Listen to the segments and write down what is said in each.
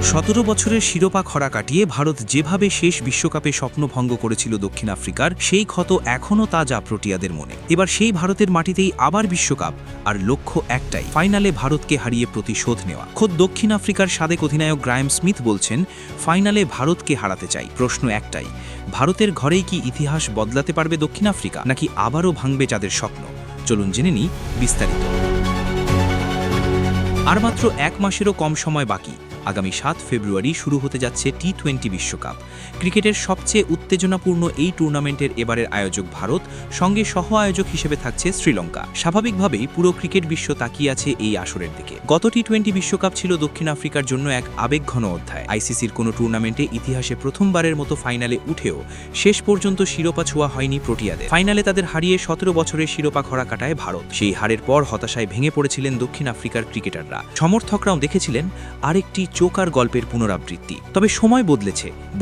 17 বছরের শিরোপা খরা কাটিয়ে ভারত যেভাবে শেষ বিশ্বকাপে স্বপ্নভঙ্গ করেছিল দক্ষিণ আফ্রিকার, সেই ক্ষত এখনও তাজা প্রোটিয়াদের মনে। এবার সেই ভারতের মাটিতেই আবার বিশ্বকাপ, আর লক্ষ্য একটাই, ফাইনালে ভারতকে হারিয়ে প্রতিশোধ নেওয়া। খোদ দক্ষিণ আফ্রিকার সাবেক অধিনায়ক গ্রায়াম স্মিথ বলছেন, ফাইনালে ভারতকে হারাতে চাই। প্রশ্ন একটাই, ভারতের ঘরেই কি ইতিহাস বদলাতে পারবে দক্ষিণ আফ্রিকা, নাকি আবারও ভাঙবে যাদের স্বপ্ন? চলুন জেনে নিই বিস্তারিত। আর মাত্র এক মাসেরও কম সময় বাকি। আগামী 7 ফেব্রুয়ারি শুরু হতে যাচ্ছে টি-20 বিশ্বকাপ। ক্রিকেটের সবচেয়ে উত্তেজনাপূর্ণ এই টুর্নামেন্টের এবারের আয়োজক ভারত, সঙ্গে সহ আয়োজক হিসেবে থাকছে শ্রীলঙ্কা। স্বাভাবিকভাবেই পুরো ক্রিকেট বিশ্ব তাকিয়ে আছে এই আসরের দিকে। গত টি-20 বিশ্বকাপ ছিল দক্ষিণ আফ্রিকার জন্য এক আবেগঘন অধ্যায়। আইসিসির কোনো টুর্নামেন্টে ইতিহাসে প্রথমবারের মতো ফাইনালে উঠেও শেষ পর্যন্ত শিরোপা ছোঁয়া হয়নি প্রোটিয়াদের। ফাইনালে তাদের হারিয়ে 17 বছরের শিরোপা খরা কাটায় ভারত। সেই হারের পর হতাশায় ভেঙে পড়েছিলেন দক্ষিণ আফ্রিকার ক্রিকেটাররা। সমর্থকরাও দেখেছিলেন আরেকটি চোকার গল্পের পুনরাবৃত্তি। তবে সময়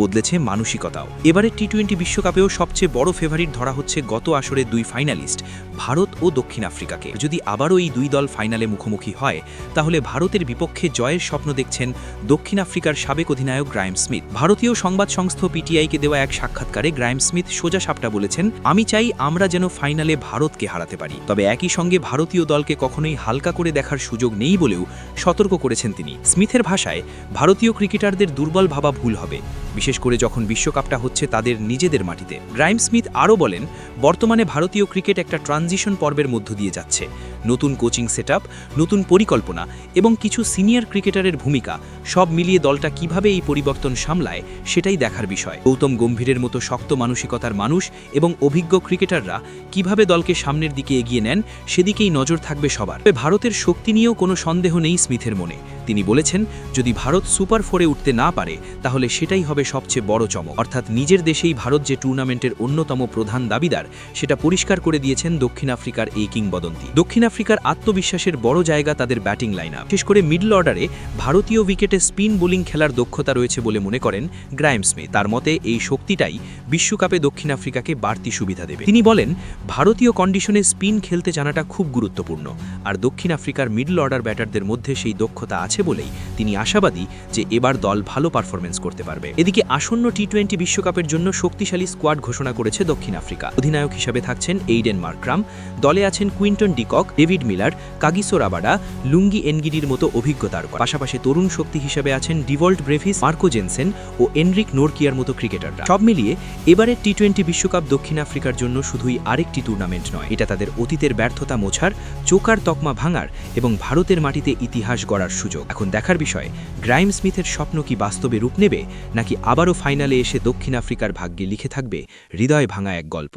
বদলেছে মানসিকতাও। এবারের টি-20 বিশ্বকাপেও সবচেয়ে বড় ফেভারিট ধরা হচ্ছে গত আসরের দুই ফাইনালিস্ট ভারত ও দক্ষিণ আফ্রিকাকে। যদি আবারও এই দুই দল ফাইনালে মুখোমুখি হয়, তাহলে ভারতের বিপক্ষে জয়ের স্বপ্ন দেখছেন দক্ষিণ আফ্রিকার সাবেক অধিনায়ক গ্রায়াম স্মিথ। ভারতীয় সংবাদ সংস্থা পিটিআইকে দেওয়া এক সাক্ষাৎকারে গ্রায়াম স্মিথ সোজা সাপটা বলেছেন, আমি চাই আমরা যেন ফাইনালে ভারতকে হারাতে পারি। তবে একই সঙ্গে ভারতীয় দলকে কখনোই হালকা করে দেখার সুযোগ নেই বলেও সতর্ক করেছেন তিনি। স্মিথের ভাষায়, ভারতীয় ক্রিকেটারদের দুর্বল ভাবা ভুল হবে, বিশেষ করে যখন বিশ্বকাপটা হচ্ছে তাদের নিজেদের মাটিতে। গ্রায়াম স্মিথ আরও বলেন, বর্তমানে ভারতীয় ক্রিকেট একটা ট্রানজিশন পর্বের মধ্য দিয়ে যাচ্ছে। নতুন কোচিং সেটআপ, নতুন পরিকল্পনা এবং কিছু সিনিয়র ক্রিকেটারের ভূমিকা, সব মিলিয়ে দলটা কিভাবে এই পরিবর্তন সামলায় সেটাই দেখার বিষয়। গৌতম গম্ভীরের মতো শক্ত মানসিকতার মানুষ এবং অভিজ্ঞ ক্রিকেটাররা কিভাবে দলকে সামনের দিকে এগিয়ে নেন, সেদিকেই নজর থাকবে সবার। ভারতের শক্তি নিয়েও কোনো সন্দেহ নেই স্মিথের মনে। তিনি বলেছেন, যদি ভারত সুপার 4-এ উঠতে না পারে, তাহলে সেটাই হবে সবচেয়ে বড় চমক। অর্থাৎ নিজের দেশেই ভারত যে টুর্নামেন্টের অন্যতম প্রধান দাবিদার, সেটা পরিষ্কার করে দিয়েছেন দক্ষিণ আফ্রিকার এই কিংবদন্তি। দক্ষিণ আফ্রিকার আত্মবিশ্বাসের বড় জায়গা তাদের ব্যাটিং লাইন আপ। বিশেষ করে মিডল অর্ডারে ভারতীয় উইকেটে স্পিন বোলিং খেলার দক্ষতা রয়েছে বলে মনে করেন গ্রায়াম স্মিথ। তার মতে এই শক্তিটাই বিশ্বকাপে দক্ষিণ আফ্রিকাকে বাড়তি সুবিধা দেবে। তিনি বলেন, ভারতীয় কন্ডিশনে স্পিন খেলতে জানাটা খুব গুরুত্বপূর্ণ, আর দক্ষিণ আফ্রিকার মিডল অর্ডার ব্যাটারদের মধ্যে সেই দক্ষতা আছে বলেই তিনি আশাবাদী যে এবার দল ভালো পারফরমেন্স করতে পারবে। এদিকে আসন্ন টি-20 বিশ্বকাপের জন্য শক্তিশালী স্কোয়াড ঘোষণা করেছে দক্ষিণ আফ্রিকা। অধিনায়ক হিসেবে থাকছেন এইডেন মার্ক্রাম, দলে আছেন Quinton de Kock, David Miller, Kagiso Rabada, Lungi এনগিডির মতো অভিজ্ঞ তারকা। পাশাপাশি তরুণ শক্তি হিসেবে আছেন ডিভল্ট ব্রেভিস, মার্কো জেনসেন ও এনরিক নোরকিয়ার মতো ক্রিকেটাররা। সব মিলিয়ে এবারের টি-20 বিশ্বকাপ দক্ষিণ আফ্রিকার জন্য শুধুই আরেকটি টুর্নামেন্ট নয়, এটা তাদের অতীতের ব্যর্থতা মোছার, চোকার তকমা ভাঙার এবং ভারতের মাটিতে ইতিহাস গড়ার সুযোগ। এখন দেখার বিষয়, গ্রায়াম স্মিথের স্বপ্ন কি বাস্তবে রূপ নেবে, নাকি আবারও ফাইনালে এসে দক্ষিণ আফ্রিকার ভাগ্যে লিখে থাকবে হৃদয় ভাঙা এক গল্প।